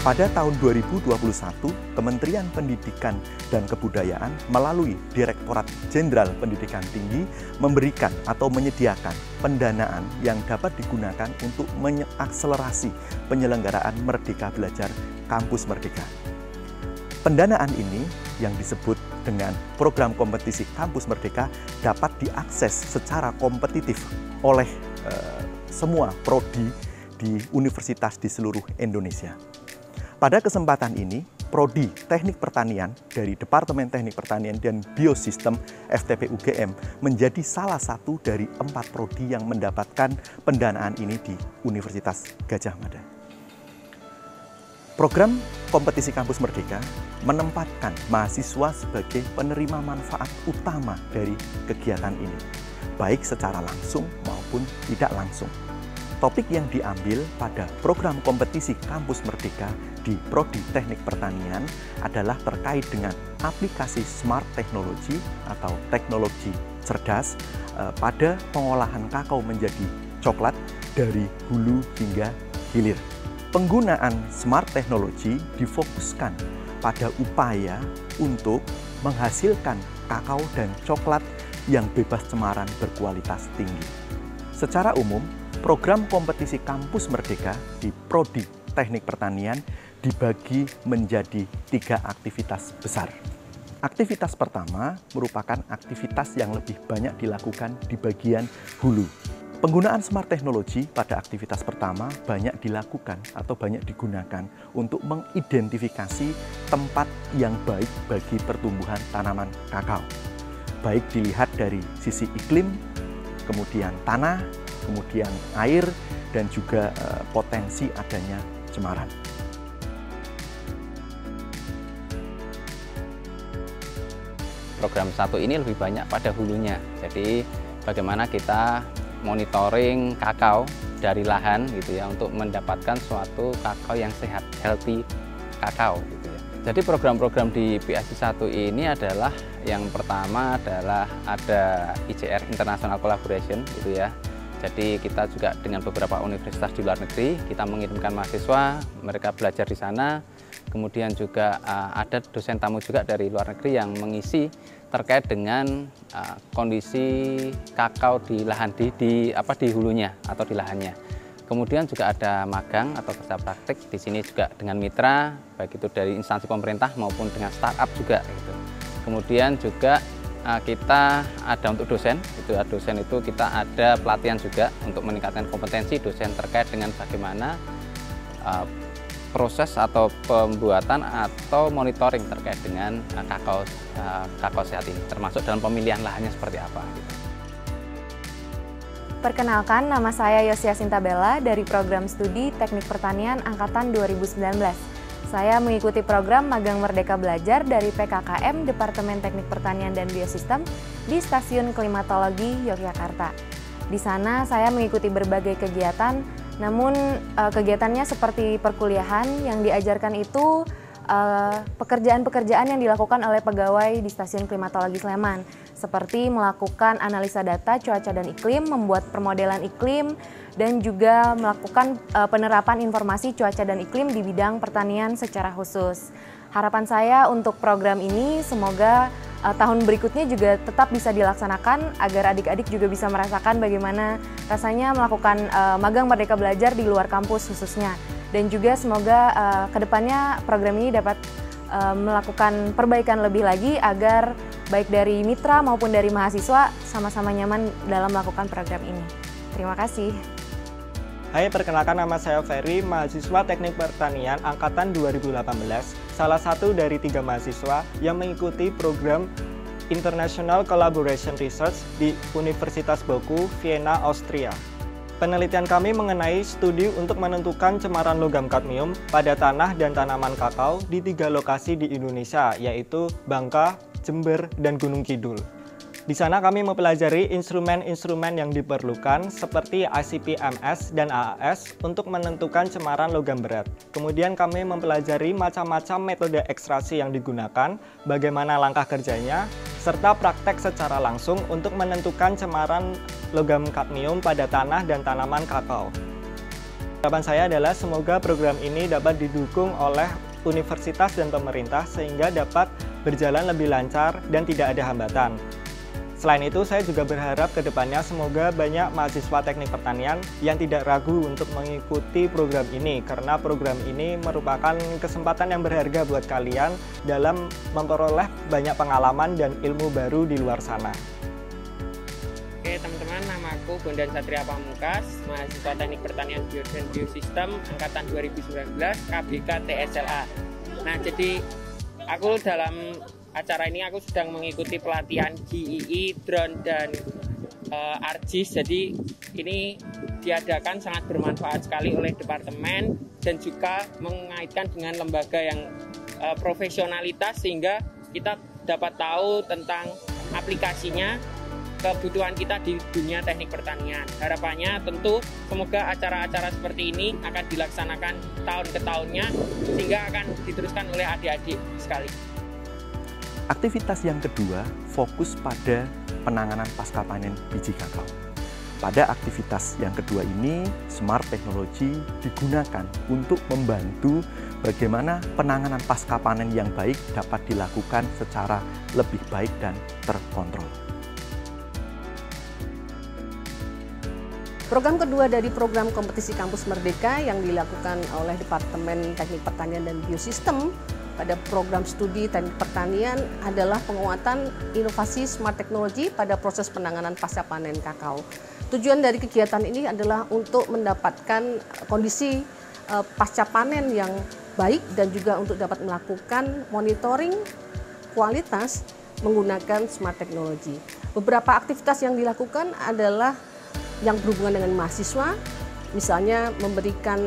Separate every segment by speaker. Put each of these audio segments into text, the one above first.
Speaker 1: Pada tahun 2021, Kementerian Pendidikan dan Kebudayaan melalui Direktorat Jenderal Pendidikan Tinggi memberikan atau menyediakan pendanaan yang dapat digunakan untuk mengakselerasi penyelenggaraan Merdeka Belajar Kampus Merdeka. Pendanaan ini yang disebut dengan program kompetisi Kampus Merdeka dapat diakses secara kompetitif oleh semua prodi di universitas di seluruh Indonesia. Pada kesempatan ini, Prodi Teknik Pertanian dari Departemen Teknik Pertanian dan Biosistem FTP UGM menjadi salah satu dari 4 prodi yang mendapatkan pendanaan ini di Universitas Gadjah Mada. Program Kompetisi Kampus Merdeka menempatkan mahasiswa sebagai penerima manfaat utama dari kegiatan ini, baik secara langsung maupun tidak langsung. Topik yang diambil pada program kompetisi Kampus Merdeka di Prodi Teknik Pertanian adalah terkait dengan aplikasi smart technology atau teknologi cerdas pada pengolahan kakao menjadi coklat dari hulu hingga hilir. Penggunaan smart technology difokuskan pada upaya untuk menghasilkan kakao dan coklat yang bebas cemaran berkualitas tinggi. Secara umum, program kompetisi Kampus Merdeka di Prodi Teknik Pertanian dibagi menjadi 3 aktivitas besar. Aktivitas pertama merupakan aktivitas yang lebih banyak dilakukan di bagian hulu. Penggunaan smart technology pada aktivitas pertama banyak dilakukan atau banyak digunakan untuk mengidentifikasi tempat yang baik bagi pertumbuhan tanaman kakao. Baik dilihat dari sisi iklim, kemudian tanah, kemudian air, dan juga potensi adanya cemaran.
Speaker 2: Program 1 ini lebih banyak pada hulunya, jadi bagaimana kita monitoring kakao dari lahan gitu ya, untuk mendapatkan suatu kakao yang sehat, healthy kakao gitu ya. Jadi program-program di PSI 1 ini adalah yang pertama adalah ada ICR International Collaboration gitu ya. Jadi kita juga dengan beberapa universitas di luar negeri, kita mengirimkan mahasiswa, mereka belajar di sana. Kemudian juga ada dosen tamu juga dari luar negeri yang mengisi terkait dengan kondisi kakao di lahan di hulunya atau di lahannya. Kemudian juga ada magang atau kerja praktik di sini juga dengan mitra, baik itu dari instansi pemerintah maupun dengan startup juga gitu. Kemudian juga kita ada untuk dosen itu kita ada pelatihan juga untuk meningkatkan kompetensi dosen terkait dengan bagaimana proses atau pembuatan atau monitoring terkait dengan kakao sehat ini, termasuk dalam pemilihan lahannya seperti apa.
Speaker 3: Perkenalkan, nama saya Yosia Sintabella dari Program Studi Teknik Pertanian Angkatan 2019. Saya mengikuti program Magang Merdeka Belajar dari PKKM Departemen Teknik Pertanian dan Biosistem di Stasiun Klimatologi Yogyakarta. Di sana saya mengikuti berbagai kegiatan, namun kegiatannya seperti perkuliahan yang diajarkan itu pekerjaan-pekerjaan yang dilakukan oleh pegawai di Stasiun Klimatologi Sleman, seperti melakukan analisa data cuaca dan iklim, membuat permodelan iklim, dan juga melakukan penerapan informasi cuaca dan iklim di bidang pertanian secara khusus. Harapan saya untuk program ini semoga tahun berikutnya juga tetap bisa dilaksanakan agar adik-adik juga bisa merasakan bagaimana rasanya melakukan magang Merdeka Belajar di luar kampus khususnya. Dan juga semoga kedepannya program ini dapat melakukan perbaikan lebih lagi agar baik dari mitra maupun dari mahasiswa sama-sama nyaman dalam melakukan program ini. Terima kasih.
Speaker 4: Hai, perkenalkan nama saya Ferry, mahasiswa Teknik Pertanian Angkatan 2018, salah satu dari 3 mahasiswa yang mengikuti program International Collaboration Research di Universitas Boku, Vienna, Austria. Penelitian kami mengenai studi untuk menentukan cemaran logam kadmium pada tanah dan tanaman kakao di 3 lokasi di Indonesia, yaitu Bangka, Jember, dan Gunung Kidul. Di sana kami mempelajari instrumen-instrumen yang diperlukan seperti ICP-MS dan AAS untuk menentukan cemaran logam berat. Kemudian kami mempelajari macam-macam metode ekstraksi yang digunakan, bagaimana langkah kerjanya, serta praktek secara langsung untuk menentukan cemaran logam kadmium pada tanah dan tanaman kakao. Harapan saya adalah semoga program ini dapat didukung oleh universitas dan pemerintah sehingga dapat berjalan lebih lancar dan tidak ada hambatan. Selain itu, saya juga berharap ke depannya semoga banyak mahasiswa teknik pertanian yang tidak ragu untuk mengikuti program ini, karena program ini merupakan kesempatan yang berharga buat kalian dalam memperoleh banyak pengalaman dan ilmu baru di luar sana.
Speaker 5: Oke teman-teman, nama aku Bondan Satria Pamungkas, mahasiswa Teknik Pertanian Bio dan Biosistem Angkatan 2019 KBK TSLA. Nah, jadi aku dalam acara ini aku sedang mengikuti pelatihan GII, drone, dan ARGIS. Jadi ini diadakan sangat bermanfaat sekali oleh departemen dan juga mengaitkan dengan lembaga yang profesionalitas sehingga kita dapat tahu tentang aplikasinya, kebutuhan kita di dunia teknik pertanian. Harapannya tentu semoga acara-acara seperti ini akan dilaksanakan tahun ke tahunnya sehingga akan diteruskan oleh adik-adik sekali.
Speaker 1: Aktivitas yang kedua fokus pada penanganan pasca panen biji kakao. Pada aktivitas yang kedua ini, smart technology digunakan untuk membantu bagaimana penanganan pasca panen yang baik dapat dilakukan secara lebih baik dan terkontrol.
Speaker 6: Program kedua dari program kompetisi Kampus Merdeka yang dilakukan oleh Departemen Teknik Pertanian dan Biosistem pada program studi teknik pertanian adalah penguatan inovasi smart technology pada proses penanganan pasca panen kakao. Tujuan dari kegiatan ini adalah untuk mendapatkan kondisi pasca panen yang baik dan juga untuk dapat melakukan monitoring kualitas menggunakan smart technology. Beberapa aktivitas yang dilakukan adalah yang berhubungan dengan mahasiswa, misalnya memberikan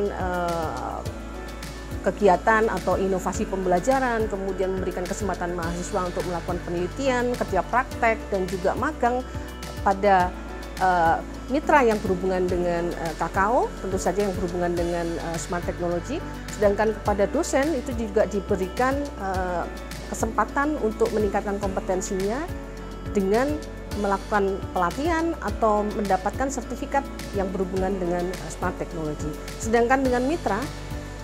Speaker 6: kegiatan atau inovasi pembelajaran, kemudian memberikan kesempatan mahasiswa untuk melakukan penelitian, kerja praktek, dan juga magang pada mitra yang berhubungan dengan kakao, tentu saja yang berhubungan dengan smart technology. Sedangkan kepada dosen itu juga diberikan kesempatan untuk meningkatkan kompetensinya dengan melakukan pelatihan atau mendapatkan sertifikat yang berhubungan dengan smart technology. Sedangkan dengan mitra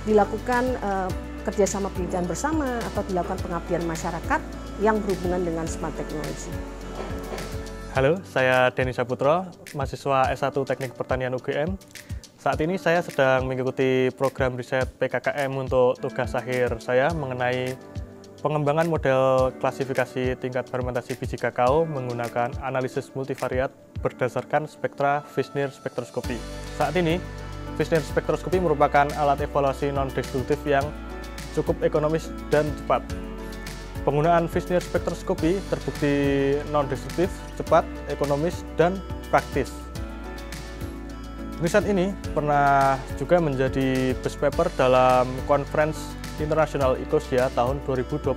Speaker 6: dilakukan kerjasama penelitian bersama atau dilakukan pengabdian masyarakat yang berhubungan dengan smart technology.
Speaker 7: Halo, saya Denny Saputro, mahasiswa S1 Teknik Pertanian UGM. Saat ini saya sedang mengikuti program riset PKKM untuk tugas akhir saya mengenai pengembangan model klasifikasi tingkat fermentasi biji kakao menggunakan analisis multivariat berdasarkan spektra Fishner spektroskopi. Saat ini, Fishner spektroskopi merupakan alat evaluasi non-destruktif yang cukup ekonomis dan cepat. Penggunaan Fishner spektroskopi terbukti non-destruktif, cepat, ekonomis, dan praktis. Riset ini pernah juga menjadi best paper dalam Conference International Ecosia tahun 2021.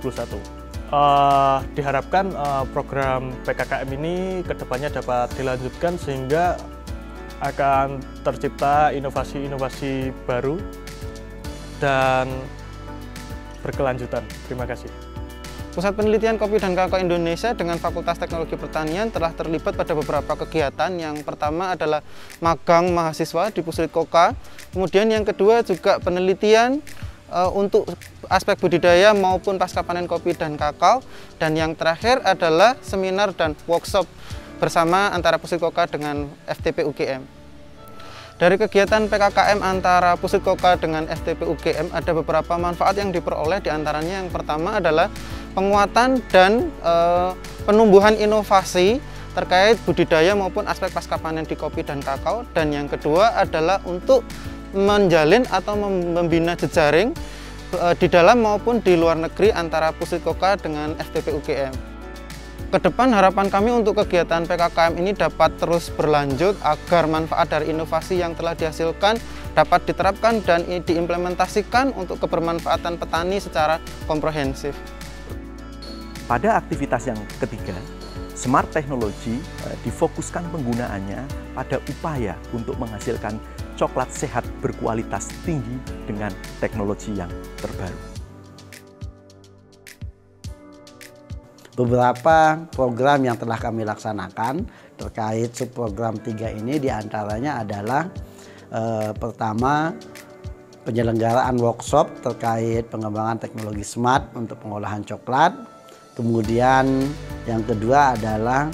Speaker 7: Diharapkan program PKKM ini kedepannya dapat dilanjutkan sehingga akan tercipta inovasi-inovasi baru dan berkelanjutan. Terima kasih.
Speaker 8: Pusat Penelitian Kopi dan Kakao Indonesia dengan Fakultas Teknologi Pertanian telah terlibat pada beberapa kegiatan. Yang pertama adalah magang mahasiswa di Puslitkoka, kemudian yang kedua juga penelitian untuk aspek budidaya maupun pasca panen kopi dan kakao, dan yang terakhir adalah seminar dan workshop bersama antara Puslitkoka dengan FTP UGM. Dari kegiatan PKKM antara Puslitkoka dengan FTP UGM ada beberapa manfaat yang diperoleh, diantaranya yang pertama adalah penguatan dan penumbuhan inovasi terkait budidaya maupun aspek pasca panen di kopi dan kakao, dan yang kedua adalah untuk menjalin atau membina jejaring di dalam maupun di luar negeri antara Puslitkoka dengan FTP UGM. Kedepan harapan kami untuk kegiatan PKKM ini dapat terus berlanjut agar manfaat dari inovasi yang telah dihasilkan dapat diterapkan dan diimplementasikan untuk kebermanfaatan petani secara komprehensif.
Speaker 1: Pada aktivitas yang ketiga, smart technology difokuskan penggunaannya pada upaya untuk menghasilkan coklat sehat berkualitas tinggi dengan teknologi yang terbaru.
Speaker 9: Beberapa program yang telah kami laksanakan terkait subprogram 3 ini diantaranya adalah Pertama, penyelenggaraan workshop terkait pengembangan teknologi smart untuk pengolahan coklat. Kemudian yang kedua adalah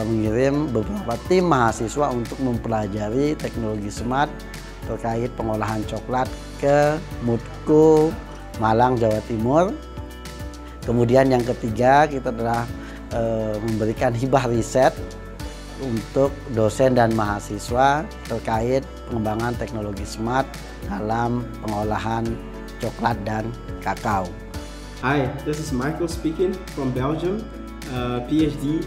Speaker 9: mengirim beberapa tim mahasiswa untuk mempelajari teknologi smart terkait pengolahan coklat ke Mutku Malang, Jawa Timur. Kemudian yang ketiga, kita telah memberikan hibah riset untuk dosen dan mahasiswa terkait pengembangan teknologi smart dalam pengolahan coklat dan kakao.
Speaker 10: Hi, this is Michael speaking from Belgium, PhD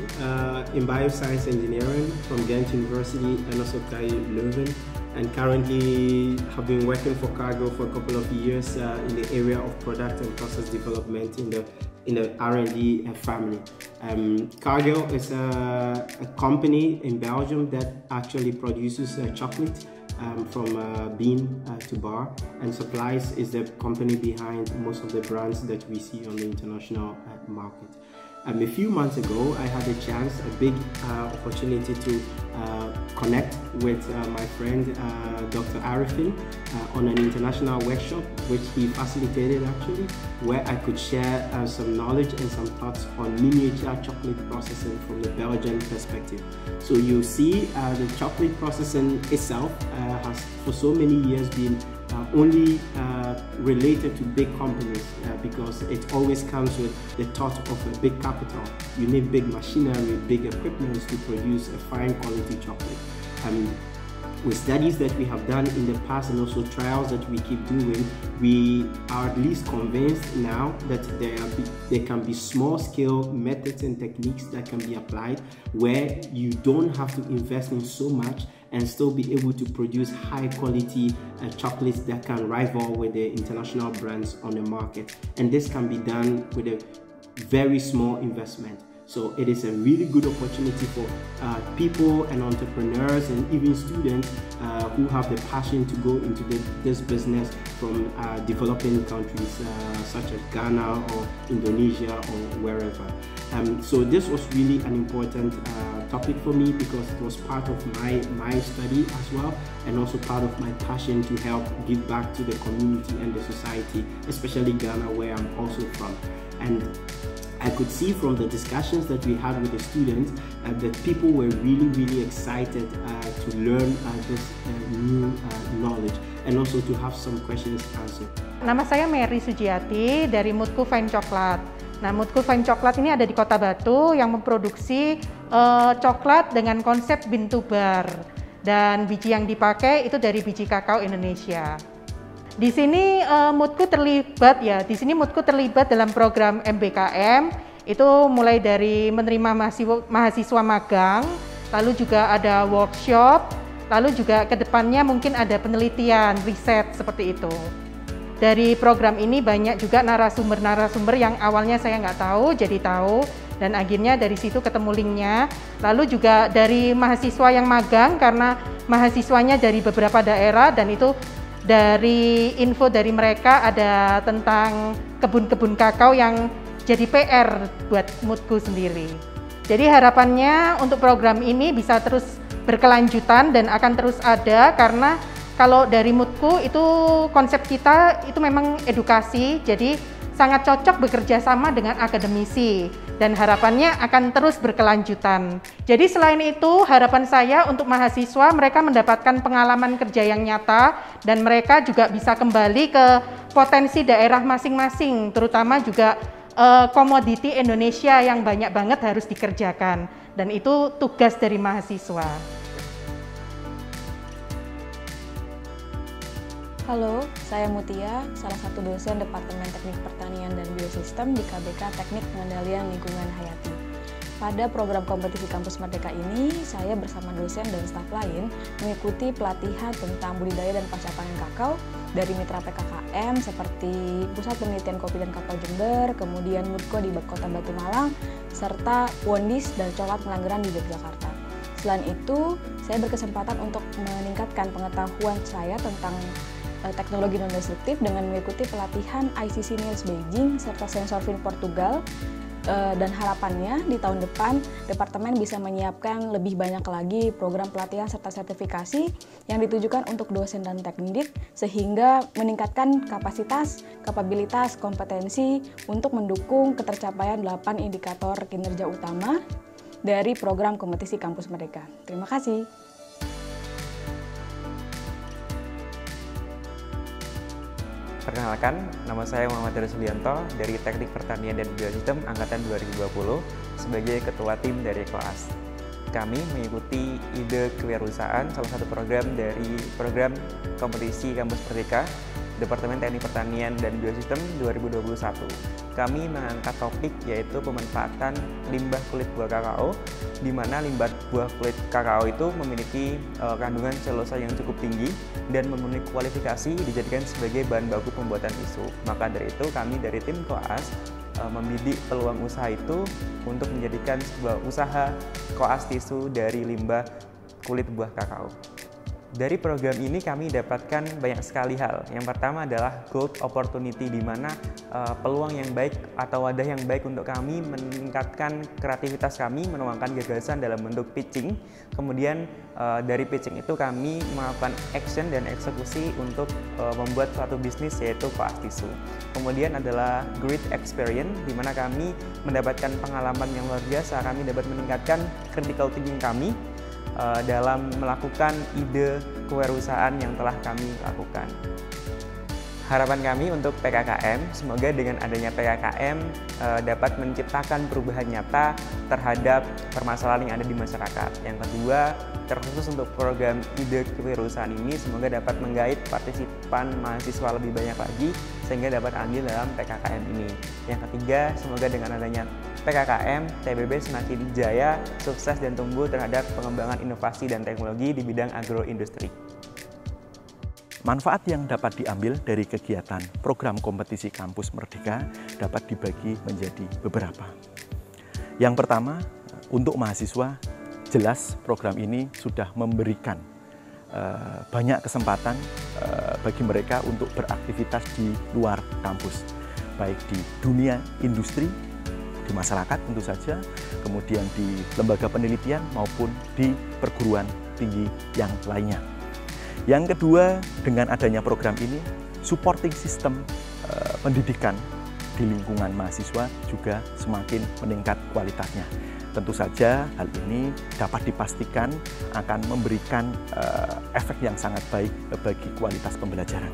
Speaker 10: in Bioscience Engineering from Ghent University and also KU Leuven, and currently have been working for Cargill for a couple of years in the area of product and process development in the R&D family. Cargill is a company in Belgium that actually produces chocolate from bean to bar, and Supplies is the company behind most of the brands that we see on the international market. A few months ago, I had a chance, a big opportunity to connect with my friend Dr. Arifin on an international workshop which he facilitated actually, where I could share some knowledge and some thoughts on miniature chocolate processing from the Belgian perspective. So you see the chocolate processing itself has for so many years been only related to big companies because it always comes with the thought of a big capital. You need big machinery, big equipment to produce a fine quality chocolate. With studies that we have done in the past and also trials that we keep doing, we are at least convinced now that there can be small scale methods and techniques that can be applied where you don't have to invest in so much and still be able to produce high quality chocolates that can rival with the international brands on the market. And this can be done with a very small investment. So it is a really good opportunity for people and entrepreneurs and even students who have the passion to go into this business from developing countries such as Ghana or Indonesia or wherever. So this was really an important topic for me because it was part of my study as well, and also part of my passion to help give back to the community and the society, especially Ghana, where I'm also from. And I could see from the discussions that we had with the students that people were really excited to learn this new knowledge and also to have some questions answered.
Speaker 11: Nama saya Mary Sujiati dari Mutku Fine Coklat. Nah, Mutku Fine Coklat ini ada di Kota Batu yang memproduksi coklat dengan konsep bean to bar, dan biji yang dipakai itu dari biji kakao Indonesia. Di sini Mutku terlibat dalam program MBKM, itu mulai dari menerima mahasiswa magang, lalu juga ada workshop, lalu juga ke depannya mungkin ada penelitian, riset seperti itu. Dari program ini banyak juga narasumber-narasumber yang awalnya saya nggak tahu, jadi tahu, dan akhirnya dari situ ketemu linknya. Lalu juga dari mahasiswa yang magang, karena mahasiswanya dari beberapa daerah, dan itu dari info dari mereka ada tentang kebun-kebun kakao yang jadi PR buat Mutku sendiri. Jadi harapannya untuk program ini bisa terus berkelanjutan dan akan terus ada, karena kalau dari Mutku itu konsep kita itu memang edukasi, jadi sangat cocok bekerja sama dengan akademisi dan harapannya akan terus berkelanjutan. Jadi selain itu, harapan saya untuk mahasiswa mereka mendapatkan pengalaman kerja yang nyata dan mereka juga bisa kembali ke potensi daerah masing-masing, terutama juga komoditi Indonesia yang banyak banget harus dikerjakan, dan itu tugas dari mahasiswa.
Speaker 12: Halo, saya Mutia, salah satu dosen Departemen Teknik Pertanian dan Biosistem di KBK Teknik Pengendalian Lingkungan Hayati. Pada program kompetisi Kampus Merdeka ini, saya bersama dosen dan staf lain mengikuti pelatihan tentang budidaya dan pasca panen kakao dari mitra PKKM seperti Pusat Penelitian Kopi dan Kakao Jember, kemudian Mutko di Kota Batu Malang, serta Wondis dan Coklat Melanggeran di Yogyakarta. Selain itu, saya berkesempatan untuk meningkatkan pengetahuan saya tentang teknologi non-destruktif dengan mengikuti pelatihan ICC Niels Beijing serta Sensorfin Portugal Dan harapannya di tahun depan Departemen bisa menyiapkan lebih banyak lagi program pelatihan serta sertifikasi yang ditujukan untuk dosen dan teknik sehingga meningkatkan kapasitas, kapabilitas, kompetensi untuk mendukung ketercapaian 8 indikator kinerja utama dari program kompetisi Kampus Merdeka. Terima kasih.
Speaker 13: Perkenalkan, nama saya Muhammad Darus Sulianto dari Teknik Pertanian dan Biosistem Angkatan 2020 sebagai Ketua Tim dari Koas. Kami mengikuti ide kewirausahaan, salah satu program dari program kompetisi Kampus Merdeka Departemen Teknik Pertanian dan Biosistem 2021. Kami mengangkat topik yaitu pemanfaatan limbah kulit buah kakao, di mana limbah buah kulit kakao itu memiliki kandungan selulosa yang cukup tinggi dan memenuhi kualifikasi dijadikan sebagai bahan baku pembuatan tisu. Maka dari itu kami dari tim Koas membidik peluang usaha itu untuk menjadikan sebuah usaha koas tisu dari limbah kulit buah kakao. Dari program ini kami dapatkan banyak sekali hal. Yang pertama adalah growth opportunity, di mana peluang yang baik atau wadah yang baik untuk kami meningkatkan kreativitas kami, menuangkan gagasan dalam bentuk pitching. Kemudian dari pitching itu kami melakukan action dan eksekusi untuk membuat suatu bisnis yaitu koas tisu. Kemudian adalah great experience, di mana kami mendapatkan pengalaman yang luar biasa. Kami dapat meningkatkan critical thinking kami dalam melakukan ide kewirausahaan yang telah kami lakukan. Harapan kami untuk PKKM, semoga dengan adanya PKKM dapat menciptakan perubahan nyata terhadap permasalahan yang ada di masyarakat. Yang kedua, terkhusus untuk program ide kewirausahaan ini, semoga dapat menggait partisipan mahasiswa lebih banyak lagi sehingga dapat andil dalam PKKM ini. Yang ketiga, semoga dengan adanya PKKM, TBB semakin jaya, sukses dan tumbuh terhadap pengembangan inovasi dan teknologi di bidang agroindustri.
Speaker 1: Manfaat yang dapat diambil dari kegiatan program kompetisi Kampus Merdeka dapat dibagi menjadi beberapa. Yang pertama, untuk mahasiswa, jelas program ini sudah memberikan banyak kesempatan bagi mereka untuk beraktivitas di luar kampus, baik di dunia industri, di masyarakat tentu saja, kemudian di lembaga penelitian maupun di perguruan tinggi yang lainnya. Yang kedua, dengan adanya program ini, supporting system pendidikan di lingkungan mahasiswa juga semakin meningkat kualitasnya. Tentu saja hal ini dapat dipastikan akan memberikan efek yang sangat baik bagi kualitas pembelajaran.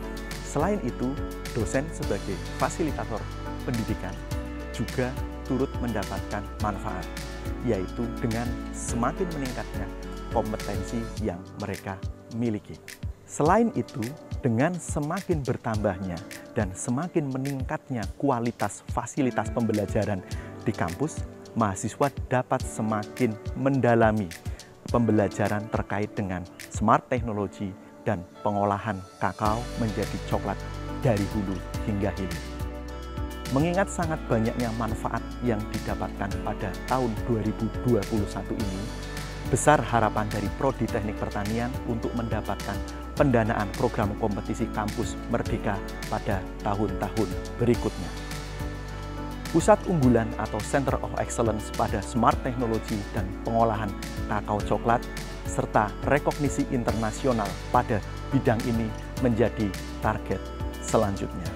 Speaker 1: Selain itu, dosen sebagai fasilitator pendidikan juga turut mendapatkan manfaat, yaitu dengan semakin meningkatnya kompetensi yang mereka miliki. Selain itu, dengan semakin bertambahnya dan semakin meningkatnya kualitas fasilitas pembelajaran di kampus, mahasiswa dapat semakin mendalami pembelajaran terkait dengan smart technology dan pengolahan kakao menjadi coklat dari hulu hingga hilir. Mengingat sangat banyaknya manfaat yang didapatkan pada tahun 2021 ini, besar harapan dari Prodi Teknik Pertanian untuk mendapatkan pendanaan program kompetisi Kampus Merdeka pada tahun-tahun berikutnya. Pusat unggulan atau Center of Excellence pada Smart Technology dan pengolahan kakao coklat, serta rekognisi internasional pada bidang ini menjadi target selanjutnya.